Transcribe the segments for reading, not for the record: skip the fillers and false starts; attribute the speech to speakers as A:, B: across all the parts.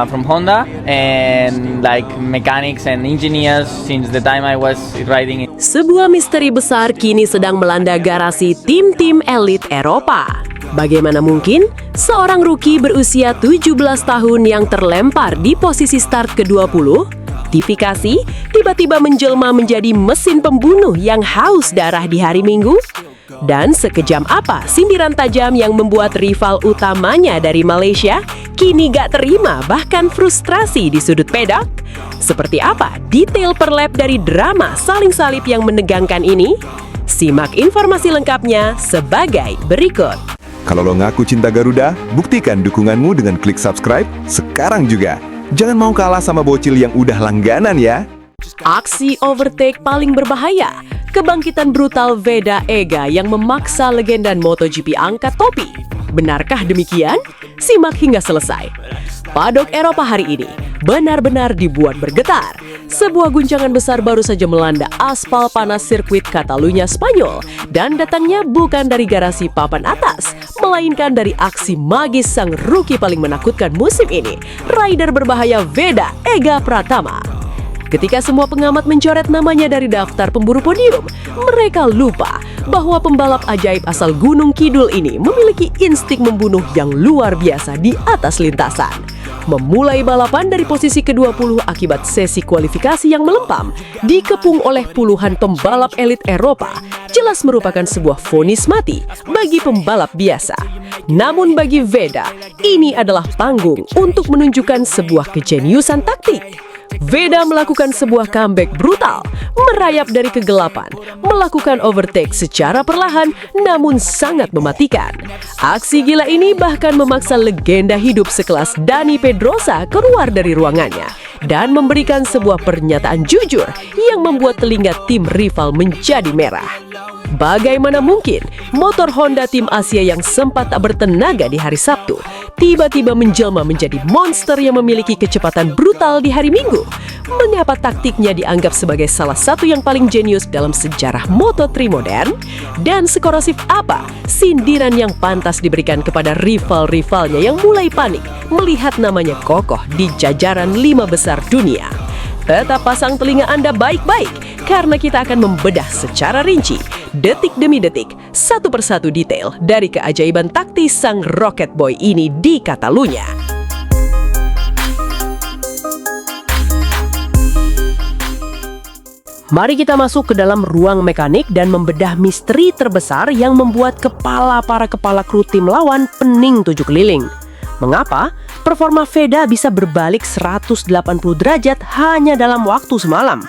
A: from Honda and like mechanics and engineers since the time I was riding it.
B: Sebuah misteri besar kini sedang melanda garasi tim-tim elit Eropa. Bagaimana mungkin seorang rookie berusia 17 tahun yang terlempar di posisi start ke-20, tipifikasi, tiba-tiba menjelma menjadi mesin pembunuh yang haus darah di hari Minggu? Dan sekejam apa sindiran tajam yang membuat rival utamanya dari Malaysia kini gak terima bahkan frustrasi di sudut pedok? Seperti apa detail per lap dari drama saling salib yang menegangkan ini? Simak informasi lengkapnya sebagai berikut.
C: Kalau lo ngaku cinta Garuda, buktikan dukunganmu dengan klik subscribe sekarang juga. Jangan mau kalah sama bocil yang udah langganan ya.
B: Aksi overtake paling berbahaya, kebangkitan brutal Veda Ega yang memaksa legenda MotoGP angkat topi. Benarkah demikian? Simak hingga selesai. Padok Eropa hari ini benar-benar dibuat bergetar. Sebuah guncangan besar baru saja melanda aspal panas sirkuit Catalunya, Spanyol. Dan datangnya bukan dari garasi papan atas, melainkan dari aksi magis sang rookie paling menakutkan musim ini, rider berbahaya Veda Ega Pratama. Ketika semua pengamat mencoret namanya dari daftar pemburu podium, mereka lupa bahwa pembalap ajaib asal Gunung Kidul ini memiliki insting membunuh yang luar biasa di atas lintasan. Memulai balapan dari posisi ke-20 akibat sesi kualifikasi yang melempam, dikepung oleh puluhan pembalap elit Eropa, jelas merupakan sebuah vonis mati bagi pembalap biasa. Namun bagi Veda, ini adalah panggung untuk menunjukkan sebuah kejeniusan taktik. Veda melakukan sebuah comeback brutal, merayap dari kegelapan, melakukan overtake secara perlahan namun sangat mematikan. Aksi gila ini bahkan memaksa legenda hidup sekelas Dani Pedrosa keluar dari ruangannya dan memberikan sebuah pernyataan jujur yang membuat telinga tim rival menjadi merah. Bagaimana mungkin motor Honda tim Asia yang sempat tak bertenaga di hari Sabtu tiba-tiba menjelma menjadi monster yang memiliki kecepatan brutal di hari Minggu? Mengapa taktiknya dianggap sebagai salah satu yang paling jenius dalam sejarah Moto3 modern? Dan sekorosif apa sindiran yang pantas diberikan kepada rival-rivalnya yang mulai panik melihat namanya kokoh di jajaran 5 besar dunia? Tetap pasang telinga Anda baik-baik karena kita akan membedah secara rinci, detik demi detik, satu persatu detail dari keajaiban taktis sang Rocket Boy ini di Catalunya. Mari kita masuk ke dalam ruang mekanik dan membedah misteri terbesar yang membuat para kepala kru tim lawan pening 7 keliling. Mengapa performa Veda bisa berbalik 180 derajat hanya dalam waktu semalam?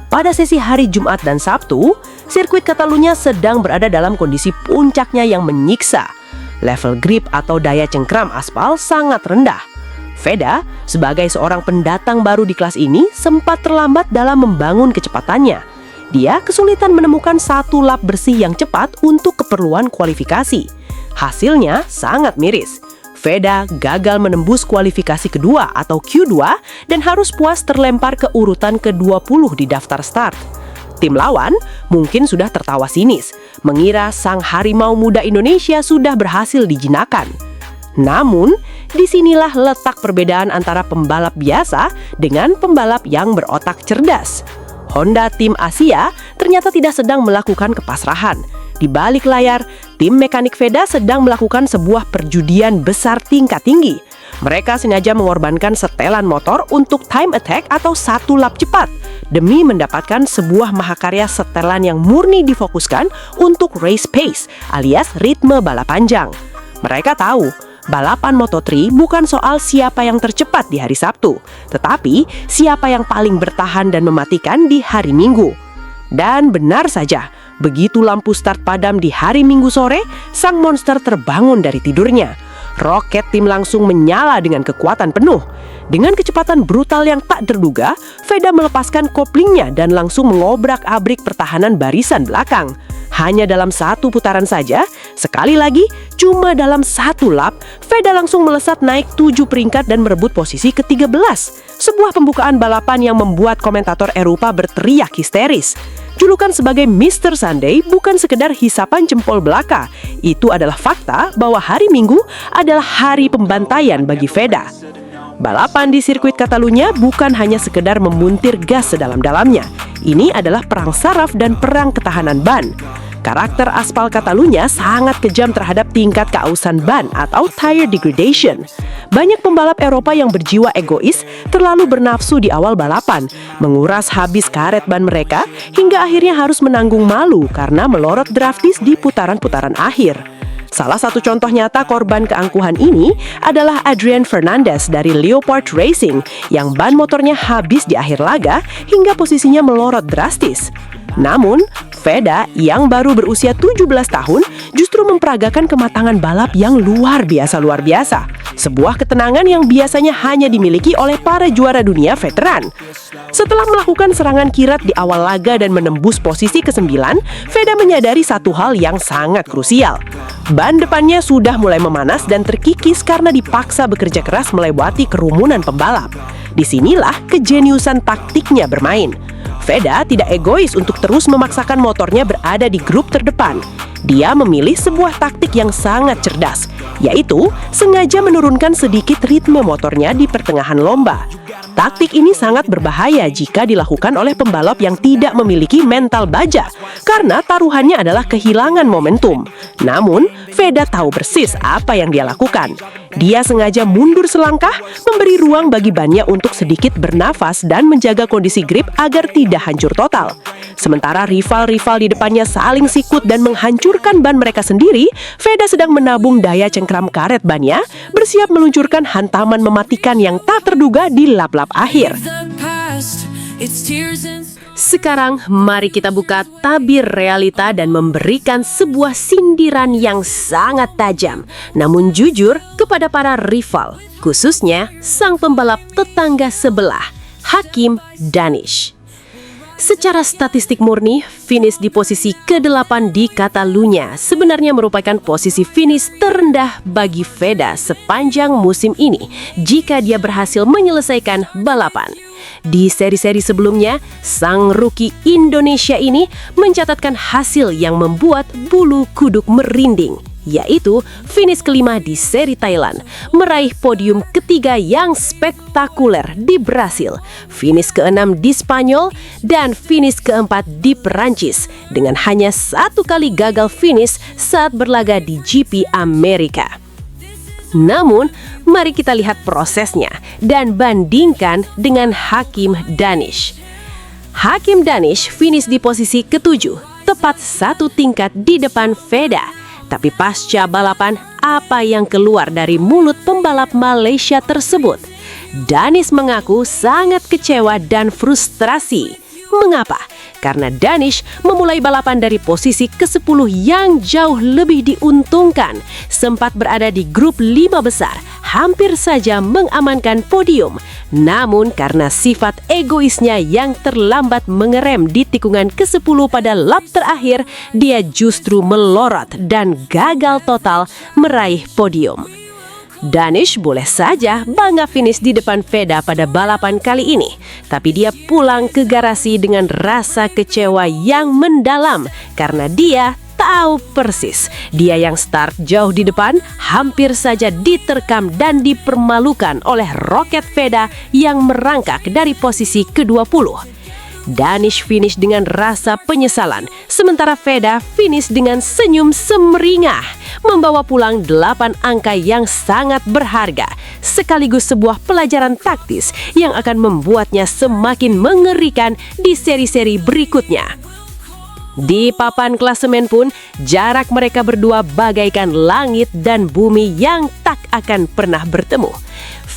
B: Pada sesi hari Jumat dan Sabtu, sirkuit Catalunya sedang berada dalam kondisi puncaknya yang menyiksa. Level grip atau daya cengkram aspal sangat rendah. Veda, sebagai seorang pendatang baru di kelas ini, sempat terlambat dalam membangun kecepatannya. Dia kesulitan menemukan satu lap bersih yang cepat untuk keperluan kualifikasi. Hasilnya sangat miris. Veda gagal menembus kualifikasi kedua atau Q2 dan harus puas terlempar ke urutan ke-20 di daftar start. Tim lawan mungkin sudah tertawa sinis, mengira sang harimau muda Indonesia sudah berhasil dijinakan. Namun, disinilah letak perbedaan antara pembalap biasa dengan pembalap yang berotak cerdas. Honda tim Asia ternyata tidak sedang melakukan kepasrahan. Di balik layar, tim mekanik Veda sedang melakukan sebuah perjudian besar tingkat tinggi. Mereka sengaja mengorbankan setelan motor untuk time attack atau satu lap cepat demi mendapatkan sebuah mahakarya setelan yang murni difokuskan untuk race pace alias ritme balap panjang. Mereka tahu balapan Moto3 bukan soal siapa yang tercepat di hari Sabtu, tetapi siapa yang paling bertahan dan mematikan di hari Minggu. Dan benar saja, begitu lampu start padam di hari Minggu sore, sang monster terbangun dari tidurnya. Roket tim langsung menyala dengan kekuatan penuh. Dengan kecepatan brutal yang tak terduga, Veda melepaskan koplingnya dan langsung mengobrak-abrik pertahanan barisan belakang. Hanya dalam satu putaran saja, sekali lagi, cuma dalam satu lap, Veda langsung melesat naik 7 peringkat dan merebut posisi ke-13. Sebuah pembukaan balapan yang membuat komentator Eropa berteriak histeris. Julukan sebagai Mr. Sunday bukan sekedar hisapan jempol belaka. Itu adalah fakta bahwa hari Minggu adalah hari pembantaian bagi Veda. Balapan di sirkuit Catalunya bukan hanya sekedar memuntir gas sedalam-dalamnya. Ini adalah perang saraf dan perang ketahanan ban. Karakter aspal Catalunya sangat kejam terhadap tingkat keausan ban atau tire degradation. Banyak pembalap Eropa yang berjiwa egois terlalu bernafsu di awal balapan, menguras habis karet ban mereka hingga akhirnya harus menanggung malu karena melorot draftis di putaran-putaran akhir. Salah satu contoh nyata korban keangkuhan ini adalah Adrian Fernandez dari Leopard Racing yang ban motornya habis di akhir laga hingga posisinya melorot drastis. Namun, Veda yang baru berusia 17 tahun justru memperagakan kematangan balap yang luar biasa. Sebuah ketenangan yang biasanya hanya dimiliki oleh para juara dunia veteran. Setelah melakukan serangan kirat di awal laga dan menembus posisi ke-9, Veda menyadari satu hal yang sangat krusial. Ban depannya sudah mulai memanas dan terkikis karena dipaksa bekerja keras melewati kerumunan pembalap. Disinilah kejeniusan taktiknya bermain. Veda tidak egois untuk terus memaksakan motornya berada di grup terdepan. Dia memilih sebuah taktik yang sangat cerdas, yaitu sengaja menurunkan sedikit ritme motornya di pertengahan lomba. Taktik ini sangat berbahaya jika dilakukan oleh pembalap yang tidak memiliki mental baja, karena taruhannya adalah kehilangan momentum. Namun, Veda tahu persis apa yang dia lakukan. Dia sengaja mundur selangkah, memberi ruang bagi bannya untuk sedikit bernafas dan menjaga kondisi grip agar tidak hancur total. Sementara rival-rival di depannya saling sikut dan menghancurkan ban mereka sendiri, Veda sedang menabung daya cengkram karet bannya, bersiap meluncurkan hantaman mematikan yang tak terduga di lap-lap akhir. Sekarang, mari kita buka tabir realita dan memberikan sebuah sindiran yang sangat tajam, namun jujur kepada para rival, khususnya sang pembalap tetangga sebelah, Hakim Danish. Secara statistik murni, finish di posisi ke-8 di Catalunya sebenarnya merupakan posisi finish terendah bagi Veda sepanjang musim ini jika dia berhasil menyelesaikan balapan. Di seri-seri sebelumnya, sang rookie Indonesia ini mencatatkan hasil yang membuat bulu kuduk merinding, yaitu finish ke-5 di seri Thailand, meraih podium ketiga yang spektakuler di Brasil, finish ke-6 di Spanyol, dan finish ke-4 di Perancis, dengan hanya 1 kali gagal finish saat berlaga di GP Amerika. Namun, mari kita lihat prosesnya dan bandingkan dengan Hakim Danish. Hakim Danish finish di posisi ke-7, tepat 1 tingkat di depan Veda. Tapi pasca balapan, apa yang keluar dari mulut pembalap Malaysia tersebut? Danish mengaku sangat kecewa dan frustrasi. Mengapa? Karena Danish memulai balapan dari posisi ke-10 yang jauh lebih diuntungkan, sempat berada di grup 5 besar, hampir saja mengamankan podium. Namun karena sifat egoisnya yang terlambat mengerem di tikungan ke-10 pada lap terakhir, dia justru melorot dan gagal total meraih podium. Danish boleh saja bangga finish di depan Veda pada balapan kali ini, tapi dia pulang ke garasi dengan rasa kecewa yang mendalam karena dia tahu persis dia yang start jauh di depan hampir saja diterkam dan dipermalukan oleh roket Veda yang merangkak dari posisi ke-20. Danish finish dengan rasa penyesalan, sementara Veda finish dengan senyum semeringah, membawa pulang 8 angka yang sangat berharga, sekaligus sebuah pelajaran taktis yang akan membuatnya semakin mengerikan di seri-seri berikutnya. Di papan klasemen pun, jarak mereka berdua bagaikan langit dan bumi yang tak akan pernah bertemu.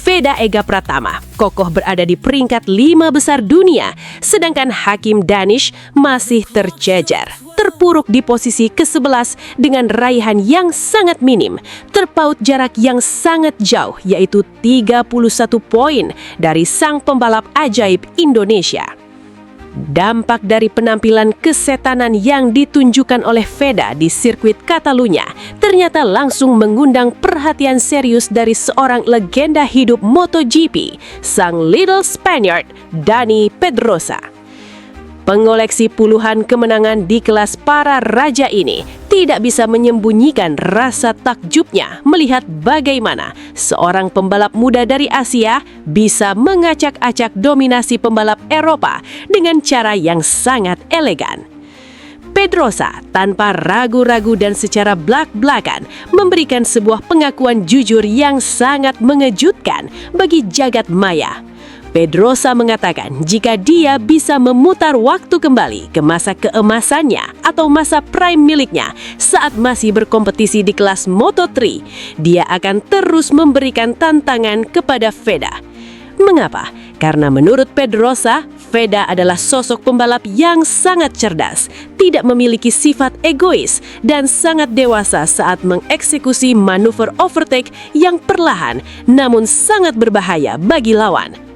B: Veda Ega Pratama kokoh berada di peringkat 5 besar dunia, sedangkan Hakim Danish masih tercecer, terpuruk di posisi ke-11 dengan raihan yang sangat minim, terpaut jarak yang sangat jauh, yaitu 31 poin dari sang pembalap ajaib Indonesia. Dampak dari penampilan kesetanan yang ditunjukkan oleh Veda di sirkuit Catalunya ternyata langsung mengundang perhatian serius dari seorang legenda hidup MotoGP, sang Little Spaniard, Dani Pedrosa. Pengoleksi puluhan kemenangan di kelas para raja ini tidak bisa menyembunyikan rasa takjubnya melihat bagaimana seorang pembalap muda dari Asia bisa mengacak-acak dominasi pembalap Eropa dengan cara yang sangat elegan. Pedrosa tanpa ragu-ragu dan secara blak-blakan memberikan sebuah pengakuan jujur yang sangat mengejutkan bagi jagat maya. Pedrosa mengatakan jika dia bisa memutar waktu kembali ke masa keemasannya atau masa prime miliknya saat masih berkompetisi di kelas Moto3, dia akan terus memberikan tantangan kepada Veda. Mengapa? Karena menurut Pedrosa, Veda adalah sosok pembalap yang sangat cerdas, tidak memiliki sifat egois, dan sangat dewasa saat mengeksekusi manuver overtake yang perlahan namun sangat berbahaya bagi lawan.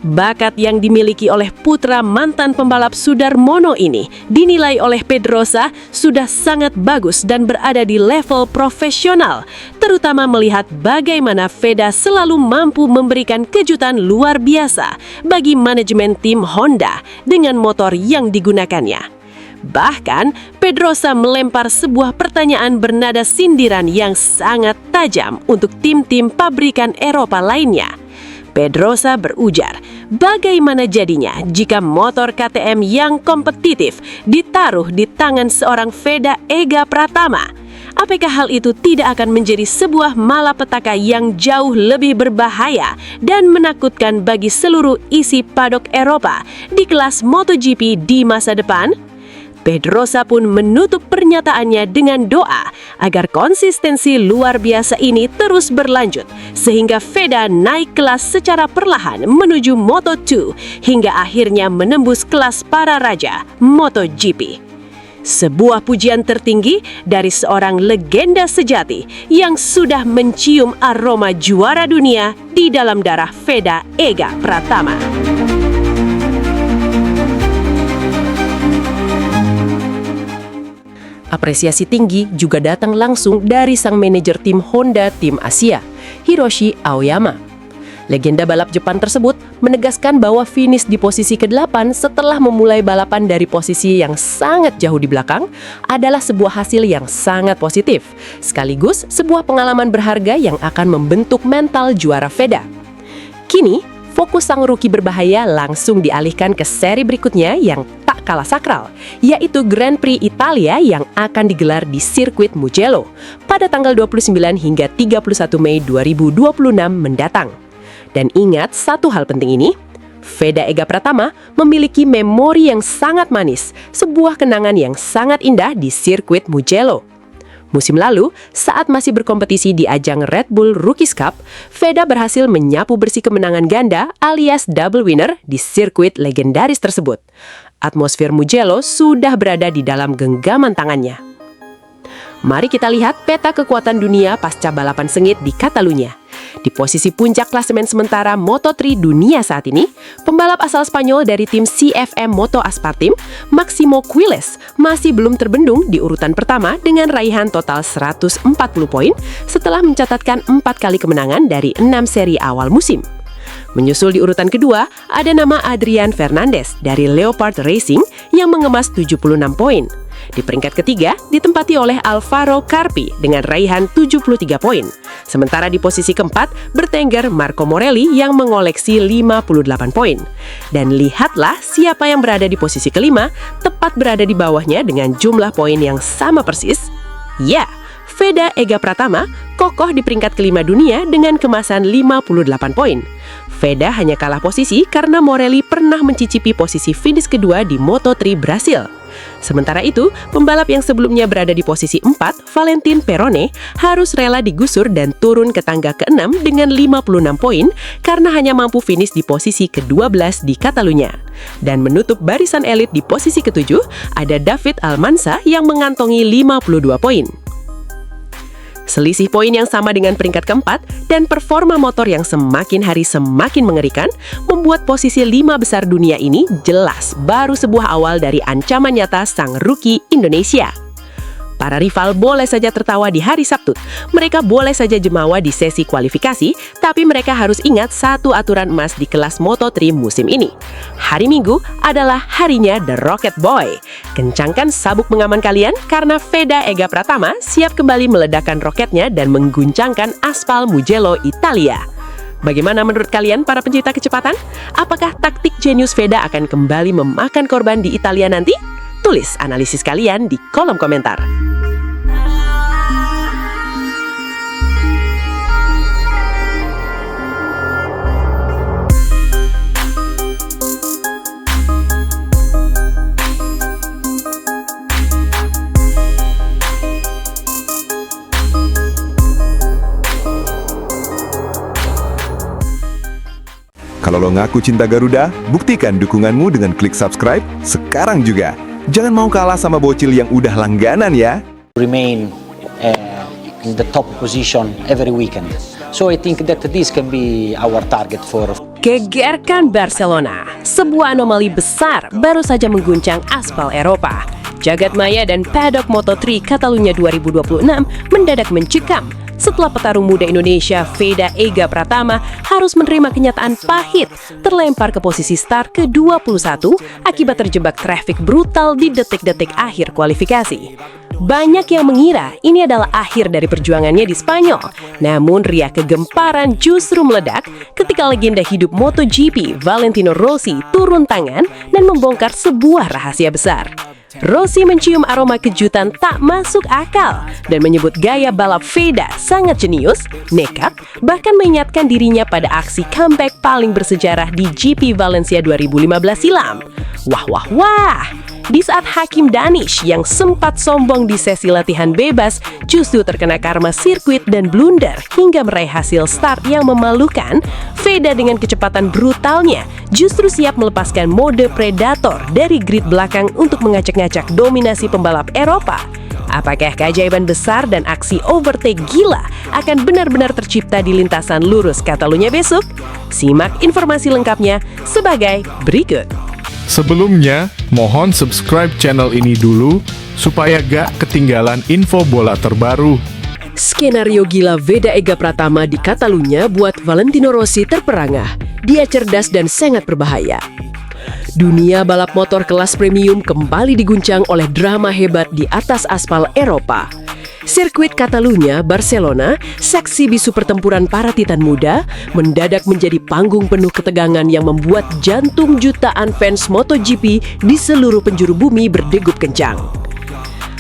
B: Bakat yang dimiliki oleh putra mantan pembalap Sudarmono ini dinilai oleh Pedrosa sudah sangat bagus dan berada di level profesional, terutama melihat bagaimana Veda selalu mampu memberikan kejutan luar biasa bagi manajemen tim Honda dengan motor yang digunakannya. Bahkan, Pedrosa melempar sebuah pertanyaan bernada sindiran yang sangat tajam untuk tim-tim pabrikan Eropa lainnya. Pedrosa berujar, bagaimana jadinya jika motor KTM yang kompetitif ditaruh di tangan seorang Veda Ega Pratama? Apakah hal itu tidak akan menjadi sebuah malapetaka yang jauh lebih berbahaya dan menakutkan bagi seluruh isi padok Eropa di kelas MotoGP di masa depan? Pedrosa pun menutup pernyataannya dengan doa agar konsistensi luar biasa ini terus berlanjut sehingga Veda naik kelas secara perlahan menuju Moto2 hingga akhirnya menembus kelas para raja MotoGP. Sebuah pujian tertinggi dari seorang legenda sejati yang sudah mencium aroma juara dunia di dalam darah Veda Ega Pratama. Apresiasi tinggi juga datang langsung dari sang manajer tim Honda tim Asia, Hiroshi Aoyama. Legenda balap Jepang tersebut menegaskan bahwa finish di posisi ke-8 setelah memulai balapan dari posisi yang sangat jauh di belakang adalah sebuah hasil yang sangat positif, sekaligus sebuah pengalaman berharga yang akan membentuk mental juara Veda. Kini, fokus sang rookie berbahaya langsung dialihkan ke seri berikutnya yang tak kalah sakral, yaitu Grand Prix Italia yang akan digelar di sirkuit Mugello pada tanggal 29 hingga 31 Mei 2026 mendatang. Dan ingat satu hal penting ini, Veda Ega Pratama memiliki memori yang sangat manis, sebuah kenangan yang sangat indah di sirkuit Mugello. Musim lalu, saat masih berkompetisi di ajang Red Bull Rookies Cup, Veda berhasil menyapu bersih kemenangan ganda alias double winner di sirkuit legendaris tersebut. Atmosfer Mugello sudah berada di dalam genggaman tangannya. Mari kita lihat peta kekuatan dunia pasca balapan sengit di Catalunya. Di posisi puncak klasemen sementara Moto3 dunia saat ini, pembalap asal Spanyol dari tim CFM Moto Aspartim, Maximo Quiles, masih belum terbendung di urutan pertama dengan raihan total 140 poin setelah mencatatkan 4 kali kemenangan dari 6 seri awal musim. Menyusul di urutan kedua, ada nama Adrian Fernandez dari Leopard Racing yang mengemas 76 poin. Di peringkat ketiga, ditempati oleh Alvaro Carpi dengan raihan 73 poin. Sementara di posisi keempat, bertengger Marco Morelli yang mengoleksi 58 poin. Dan lihatlah siapa yang berada di posisi kelima, tepat berada di bawahnya dengan jumlah poin yang sama persis. Ya, Veda Ega Pratama kokoh di peringkat kelima dunia dengan kemasan 58 poin. Veda hanya kalah posisi karena Morelli pernah mencicipi posisi finish kedua di Moto3 Brasil. Sementara itu, pembalap yang sebelumnya berada di posisi 4, Valentin Perone, harus rela digusur dan turun ke tangga ke-6 dengan 56 poin karena hanya mampu finish di posisi ke-12 di Catalunya. Dan menutup barisan elit di posisi ke-7, ada David Almanza yang mengantongi 52 poin. Selisih poin yang sama dengan peringkat keempat dan performa motor yang semakin hari semakin mengerikan membuat posisi 5 besar dunia ini jelas baru sebuah awal dari ancaman nyata sang rookie Indonesia. Para rival boleh saja tertawa di hari Sabtu. Mereka boleh saja jemawa di sesi kualifikasi, tapi mereka harus ingat satu aturan emas di kelas Moto3 musim ini. Hari Minggu adalah harinya The Rocket Boy. Kencangkan sabuk pengaman kalian karena Veda Ega Pratama siap kembali meledakkan roketnya dan mengguncangkan aspal Mugello, Italia. Bagaimana menurut kalian para pencinta kecepatan? Apakah taktik jenius Veda akan kembali memakan korban di Italia nanti? Tulis analisis kalian di kolom komentar.
C: Kalau lo ngaku cinta Garuda, buktikan dukunganmu dengan klik subscribe sekarang juga. Jangan mau kalah sama bocil yang udah langganan ya.
D: Remain in the top position every weekend. So I think that this can be our target for.
B: Gegerkan Barcelona, sebuah anomali besar baru saja mengguncang aspal Eropa. Jagat maya dan paddock Moto3 Catalunya 2026 mendadak mencekam setelah petarung muda Indonesia Veda Ega Pratama harus menerima kenyataan pahit, terlempar ke posisi start ke-21 akibat terjebak traffic brutal di detik-detik akhir kualifikasi. Banyak yang mengira ini adalah akhir dari perjuangannya di Spanyol. Namun riak kegemparan justru meledak ketika legenda hidup MotoGP Valentino Rossi turun tangan dan membongkar sebuah rahasia besar. Rossi mencium aroma kejutan tak masuk akal dan menyebut gaya balap Veda sangat jenius, nekat, bahkan mengingatkan dirinya pada aksi comeback paling bersejarah di GP Valencia 2015 silam. Wah wah wah! Di saat Hakim Danish yang sempat sombong di sesi latihan bebas justru terkena karma sirkuit dan blunder hingga meraih hasil start yang memalukan, Veda dengan kecepatan brutalnya justru siap melepaskan mode predator dari grid belakang untuk mengacak-ngacak dominasi pembalap Eropa. Apakah keajaiban besar dan aksi overtake gila akan benar-benar tercipta di lintasan lurus Catalunya besok? Simak informasi lengkapnya sebagai berikut.
E: Sebelumnya, mohon subscribe channel ini dulu supaya gak ketinggalan info bola terbaru.
B: Skenario gila Veda Ega Pratama di Catalunya buat Valentino Rossi terperangah. Dia cerdas dan sangat berbahaya. Dunia balap motor kelas premium kembali diguncang oleh drama hebat di atas aspal Eropa. Sirkuit Catalunya, Barcelona, saksi bisu pertempuran para titan muda, mendadak menjadi panggung penuh ketegangan yang membuat jantung jutaan fans MotoGP di seluruh penjuru bumi berdegup kencang.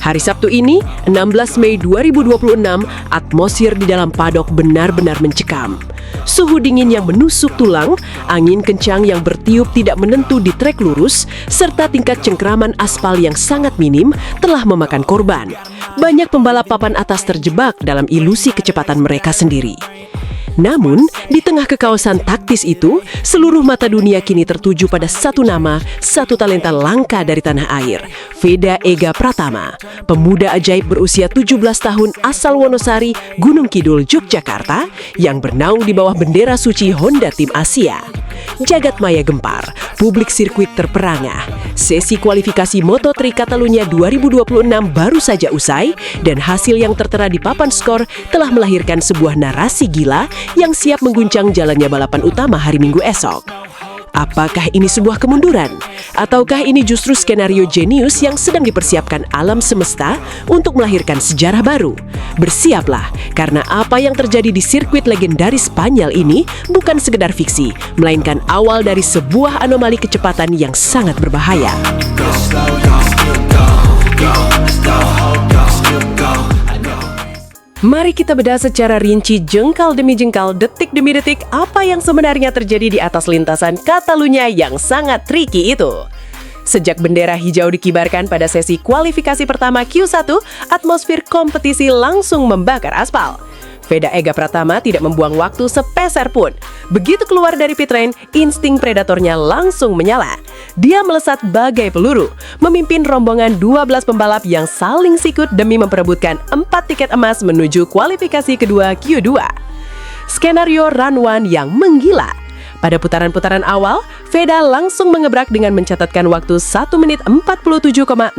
B: Hari Sabtu ini, 16 Mei 2026, atmosfer di dalam paddock benar-benar mencekam. Suhu dingin yang menusuk tulang, angin kencang yang bertiup tidak menentu di trek lurus, serta tingkat cengkraman aspal yang sangat minim telah memakan korban. Banyak pembalap papan atas terjebak dalam ilusi kecepatan mereka sendiri. Namun, di tengah kekaosan taktis itu, seluruh mata dunia kini tertuju pada satu nama, satu talenta langka dari tanah air, Veda Ega Pratama, pemuda ajaib berusia 17 tahun asal Wonosari, Gunung Kidul, Yogyakarta, yang bernaung di bawah bendera suci Honda Tim Asia. Jagat maya gempar, publik sirkuit terperangah. Sesi kualifikasi Moto3 Catalunya 2026 baru saja usai, dan hasil yang tertera di papan skor telah melahirkan sebuah narasi gila yang siap mengguncang jalannya balapan utama hari Minggu esok. Apakah ini sebuah kemunduran? Ataukah ini justru skenario jenius yang sedang dipersiapkan alam semesta untuk melahirkan sejarah baru? Bersiaplah, karena apa yang terjadi di sirkuit legendaris Spanyol ini bukan sekedar fiksi, melainkan awal dari sebuah anomali kecepatan yang sangat berbahaya. Mari kita bedah secara rinci jengkal demi jengkal, detik demi detik, apa yang sebenarnya terjadi di atas lintasan Catalunya yang sangat tricky itu. Sejak bendera hijau dikibarkan pada sesi kualifikasi pertama Q1, atmosfer kompetisi langsung membakar aspal. Veda Ega Pratama tidak membuang waktu sepeser pun. Begitu keluar dari pit lane, insting predatornya langsung menyala. Dia melesat bagai peluru, memimpin rombongan 12 pembalap yang saling sikut demi memperebutkan 4 tiket emas menuju kualifikasi kedua Q2. Skenario run one yang menggila. Pada putaran-putaran awal, Veda langsung mengebrak dengan mencatatkan waktu 1 menit 47,687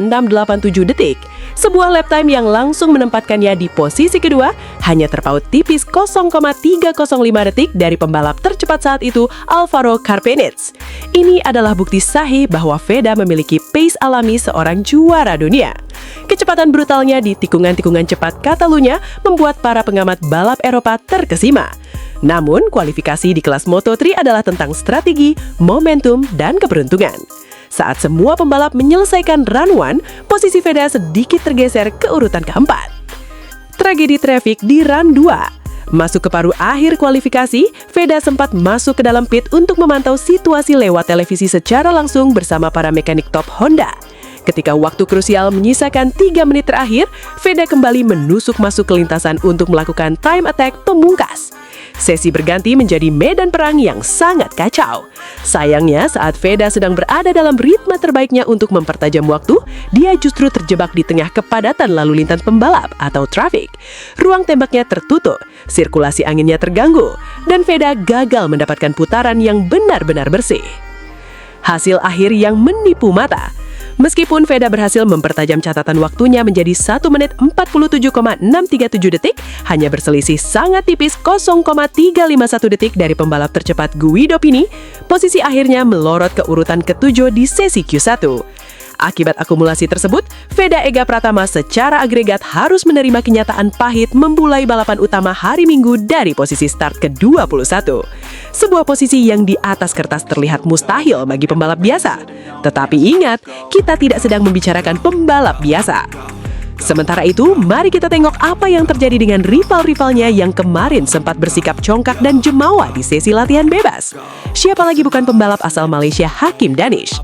B: detik. Sebuah lap time yang langsung menempatkannya di posisi kedua, hanya terpaut tipis 0,305 detik dari pembalap tercepat saat itu, Alvaro Carpenitz. Ini adalah bukti sahih bahwa Veda memiliki pace alami seorang juara dunia. Kecepatan brutalnya di tikungan-tikungan cepat Catalunya membuat para pengamat balap Eropa terkesima. Namun, kualifikasi di kelas Moto3 adalah tentang strategi, momentum, dan keberuntungan. Saat semua pembalap menyelesaikan run 1, posisi Veda sedikit tergeser ke urutan keempat. Tragedi traffic di run 2. Masuk ke paruh akhir kualifikasi, Veda sempat masuk ke dalam pit untuk memantau situasi lewat televisi secara langsung bersama para mekanik top Honda. Ketika waktu krusial menyisakan 3 menit terakhir, Veda kembali menusuk masuk ke lintasan untuk melakukan time attack pemungkas. Sesi berganti menjadi medan perang yang sangat kacau. Sayangnya, saat Veda sedang berada dalam ritme terbaiknya untuk mempertajam waktu, dia justru terjebak di tengah kepadatan lalu lintas pembalap atau traffic. Ruang tembaknya tertutup, sirkulasi anginnya terganggu, dan Veda gagal mendapatkan putaran yang benar-benar bersih. Hasil akhir yang menipu mata. Meskipun Veda berhasil mempertajam catatan waktunya menjadi 1 menit 47,637 detik, hanya berselisih sangat tipis 0,351 detik dari pembalap tercepat Guido Pini, posisi akhirnya melorot ke urutan ke-7 di sesi Q1. Akibat akumulasi tersebut, Veda Ega Pratama secara agregat harus menerima kenyataan pahit memulai balapan utama hari Minggu dari posisi start ke-21. Sebuah posisi yang di atas kertas terlihat mustahil bagi pembalap biasa. Tetapi ingat, kita tidak sedang membicarakan pembalap biasa. Sementara itu, mari kita tengok apa yang terjadi dengan rival-rivalnya yang kemarin sempat bersikap congkak dan jemawa di sesi latihan bebas. Siapa lagi bukan pembalap asal Malaysia, Hakim Danish.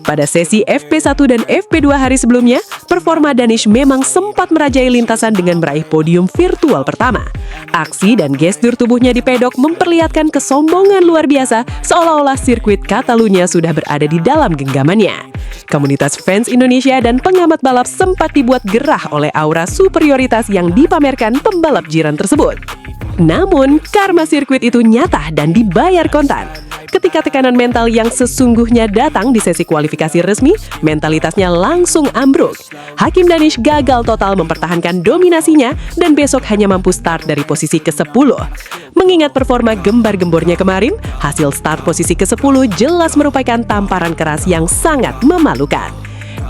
B: Pada sesi FP1 dan FP2 hari sebelumnya, performa Danish memang sempat merajai lintasan dengan meraih podium virtual pertama. Aksi dan gestur tubuhnya di pedok memperlihatkan kesombongan luar biasa, seolah-olah sirkuit Catalunya sudah berada di dalam genggamannya. Komunitas fans Indonesia dan pengamat balap sempat dibuat gerah oleh aura superioritas yang dipamerkan pembalap jiran tersebut. Namun, karma sirkuit itu nyata dan dibayar kontan. Ketika tekanan mental yang sesungguhnya datang di sesi kualifikasi resmi, mentalitasnya langsung ambruk. Hakim Danish gagal total mempertahankan dominasinya dan besok hanya mampu start dari posisi ke-10. Mengingat performa gembar-gembornya kemarin, hasil start posisi ke-10 jelas merupakan tamparan keras yang sangat memalukan.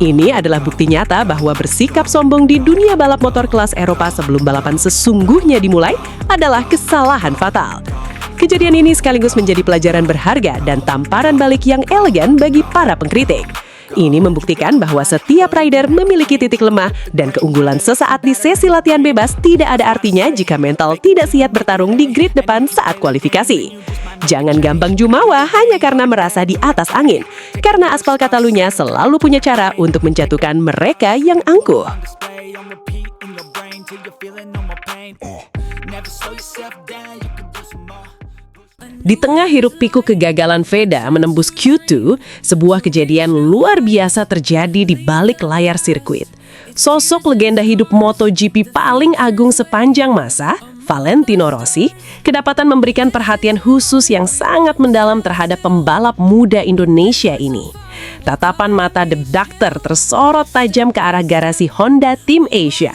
B: Ini adalah bukti nyata bahwa bersikap sombong di dunia balap motor kelas Eropa sebelum balapan sesungguhnya dimulai adalah kesalahan fatal. Kejadian ini sekaligus menjadi pelajaran berharga dan tamparan balik yang elegan bagi para pengkritik. Ini membuktikan bahwa setiap rider memiliki titik lemah dan keunggulan sesaat di sesi latihan bebas tidak ada artinya jika mental tidak siap bertarung di grid depan saat kualifikasi. Jangan gampang jumawa hanya karena merasa di atas angin, karena aspal Catalunya selalu punya cara untuk menjatuhkan mereka yang angkuh. Di tengah hiruk-pikuk kegagalan Veda menembus Q2, sebuah kejadian luar biasa terjadi di balik layar sirkuit. Sosok legenda hidup MotoGP paling agung sepanjang masa, Valentino Rossi, kedapatan memberikan perhatian khusus yang sangat mendalam terhadap pembalap muda Indonesia ini. Tatapan mata The Doctor tersorot tajam ke arah garasi Honda Team Asia.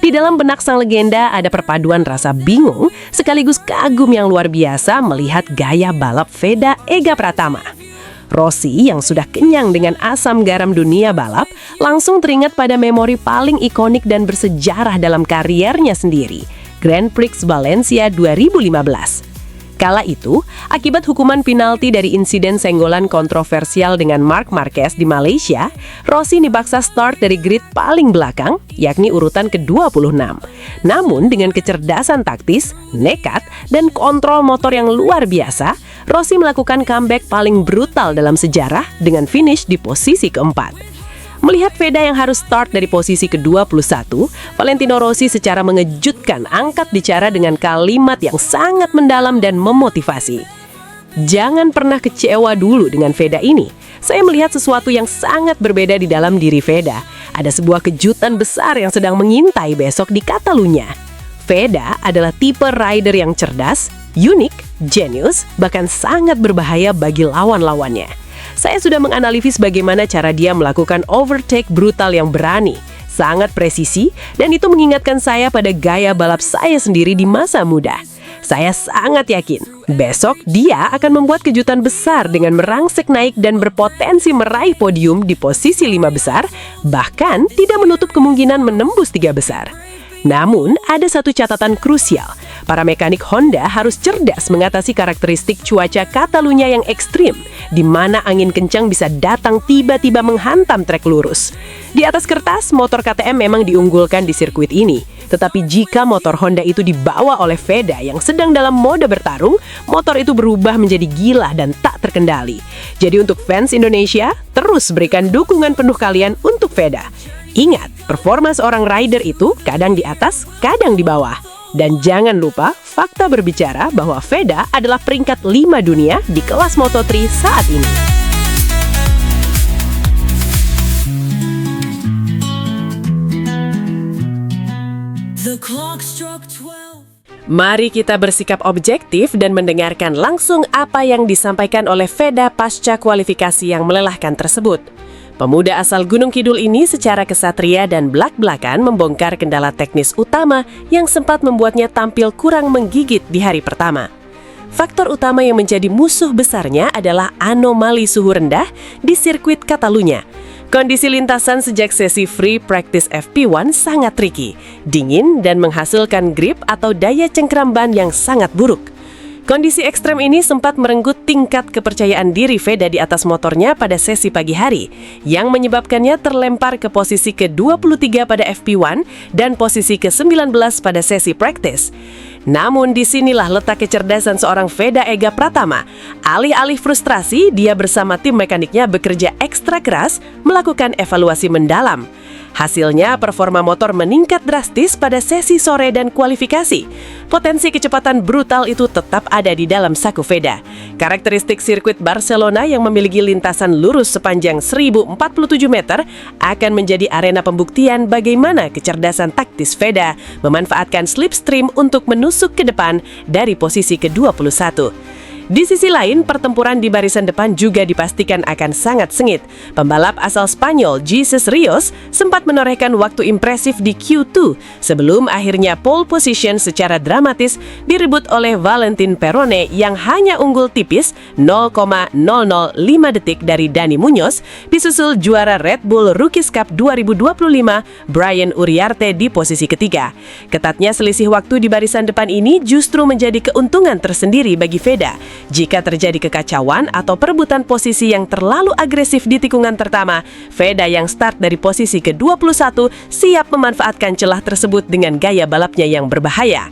B: Di dalam benak sang legenda ada perpaduan rasa bingung sekaligus kagum yang luar biasa melihat gaya balap Veda Ega Pratama. Rossi yang sudah kenyang dengan asam garam dunia balap langsung teringat pada memori paling ikonik dan bersejarah dalam kariernya sendiri, Grand Prix Valencia 2015. Kala itu, akibat hukuman penalti dari insiden senggolan kontroversial dengan Marc Marquez di Malaysia, Rossi dipaksa start dari grid paling belakang, yakni urutan ke-26. Namun, dengan kecerdasan taktis, nekat, dan kontrol motor yang luar biasa, Rossi melakukan comeback paling brutal dalam sejarah dengan finish di posisi keempat. Melihat Veda yang harus start dari posisi ke-21, Valentino Rossi secara mengejutkan angkat bicara dengan kalimat yang sangat mendalam dan memotivasi. Jangan pernah kecewa dulu dengan Veda ini. Saya melihat sesuatu yang sangat berbeda di dalam diri Veda. Ada sebuah kejutan besar yang sedang mengintai besok di Catalunya. Veda adalah tipe rider yang cerdas, unik, jenius, bahkan sangat berbahaya bagi lawan-lawannya. Saya sudah menganalisis bagaimana cara dia melakukan overtake brutal yang berani, sangat presisi, dan itu mengingatkan saya pada gaya balap saya sendiri di masa muda. Saya sangat yakin, besok dia akan membuat kejutan besar dengan merangsek naik dan berpotensi meraih podium di posisi 5 besar, bahkan tidak menutup kemungkinan menembus 3 besar. Namun, ada satu catatan krusial. Para mekanik Honda harus cerdas mengatasi karakteristik cuaca Catalunya yang ekstrim, di mana angin kencang bisa datang tiba-tiba menghantam trek lurus. Di atas kertas, motor KTM memang diunggulkan di sirkuit ini. Tetapi jika motor Honda itu dibawa oleh Veda yang sedang dalam mode bertarung, motor itu berubah menjadi gila dan tak terkendali. Jadi untuk fans Indonesia, terus berikan dukungan penuh kalian untuk Veda. Ingat, performa seorang rider itu kadang di atas, kadang di bawah. Dan jangan lupa, fakta berbicara bahwa Veda adalah peringkat 5 dunia di kelas Moto3 saat ini. Mari kita bersikap objektif dan mendengarkan langsung apa yang disampaikan oleh Veda pasca kualifikasi yang melelahkan tersebut. Pemuda asal Gunung Kidul ini secara kesatria dan blak-blakan membongkar kendala teknis utama yang sempat membuatnya tampil kurang menggigit di hari pertama. Faktor utama yang menjadi musuh besarnya adalah anomali suhu rendah di sirkuit Catalunya. Kondisi lintasan sejak sesi free practice FP1 sangat tricky, dingin dan menghasilkan grip atau daya cengkram ban yang sangat buruk. Kondisi ekstrem ini sempat merenggut tingkat kepercayaan diri Veda di atas motornya pada sesi pagi hari, yang menyebabkannya terlempar ke posisi ke-23 pada FP1 dan posisi ke-19 pada sesi practice. Namun disinilah letak kecerdasan seorang Veda Ega Pratama. Alih-alih frustrasi, dia bersama tim mekaniknya bekerja ekstra keras melakukan evaluasi mendalam. Hasilnya, performa motor meningkat drastis pada sesi sore dan kualifikasi. Potensi kecepatan brutal itu tetap ada di dalam saku Veda. Karakteristik sirkuit Barcelona yang memiliki lintasan lurus sepanjang 1047 meter akan menjadi arena pembuktian bagaimana kecerdasan taktis Veda memanfaatkan slipstream untuk menusuk ke depan dari posisi ke-21. Di sisi lain, pertempuran di barisan depan juga dipastikan akan sangat sengit. Pembalap asal Spanyol, Jesus Rios, sempat menorehkan waktu impresif di Q2 sebelum akhirnya pole position secara dramatis direbut oleh Valentin Perone yang hanya unggul tipis 0,005 detik dari Dani Muñoz, disusul juara Red Bull Rookies Cup 2025 Brian Uriarte di posisi ketiga. Ketatnya selisih waktu di barisan depan ini justru menjadi keuntungan tersendiri bagi Veda. Jika terjadi kekacauan atau perebutan posisi yang terlalu agresif di tikungan pertama, Veda yang start dari posisi ke-21 siap memanfaatkan celah tersebut dengan gaya balapnya yang berbahaya.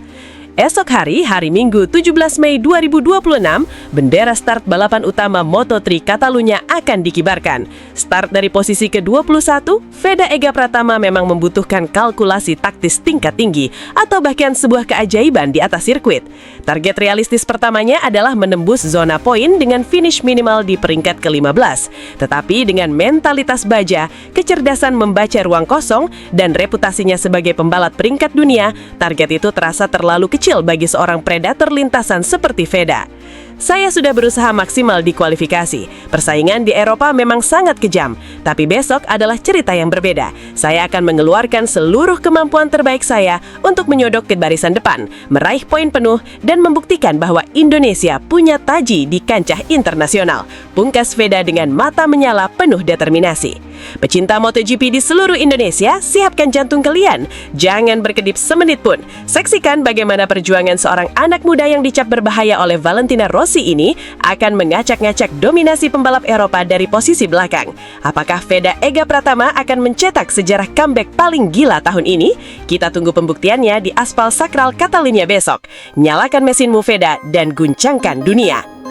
B: Esok hari, hari Minggu 17 Mei 2026, bendera start balapan utama Moto3 Catalunya akan dikibarkan. Start dari posisi ke-21, Veda Ega Pratama memang membutuhkan kalkulasi taktis tingkat tinggi atau bahkan sebuah keajaiban di atas sirkuit. Target realistis pertamanya adalah menembus zona poin dengan finish minimal di peringkat ke-15. Tetapi dengan mentalitas baja, kecerdasan membaca ruang kosong, dan reputasinya sebagai pembalap peringkat dunia, target itu terasa terlalu kecil bagi seorang predator lintasan seperti Veda. Saya sudah berusaha maksimal di kualifikasi. Persaingan di Eropa memang sangat kejam, tapi besok adalah cerita yang berbeda. Saya akan mengeluarkan seluruh kemampuan terbaik saya untuk menyodok ke barisan depan, meraih poin penuh, dan membuktikan bahwa Indonesia punya taji di kancah internasional. Pungkas Veda dengan mata menyala penuh determinasi. Pecinta MotoGP di seluruh Indonesia, siapkan jantung kalian. Jangan berkedip semenit pun. Saksikan bagaimana perjuangan seorang anak muda yang dicap berbahaya oleh Valentino Rossi ini akan mengacak-ngacak dominasi pembalap Eropa dari posisi belakang. Apakah Veda Ega Pratama akan mencetak sejarah comeback paling gila tahun ini? Kita tunggu pembuktiannya di aspal sakral Catalunya besok. Nyalakan mesinmu Veda dan guncangkan dunia.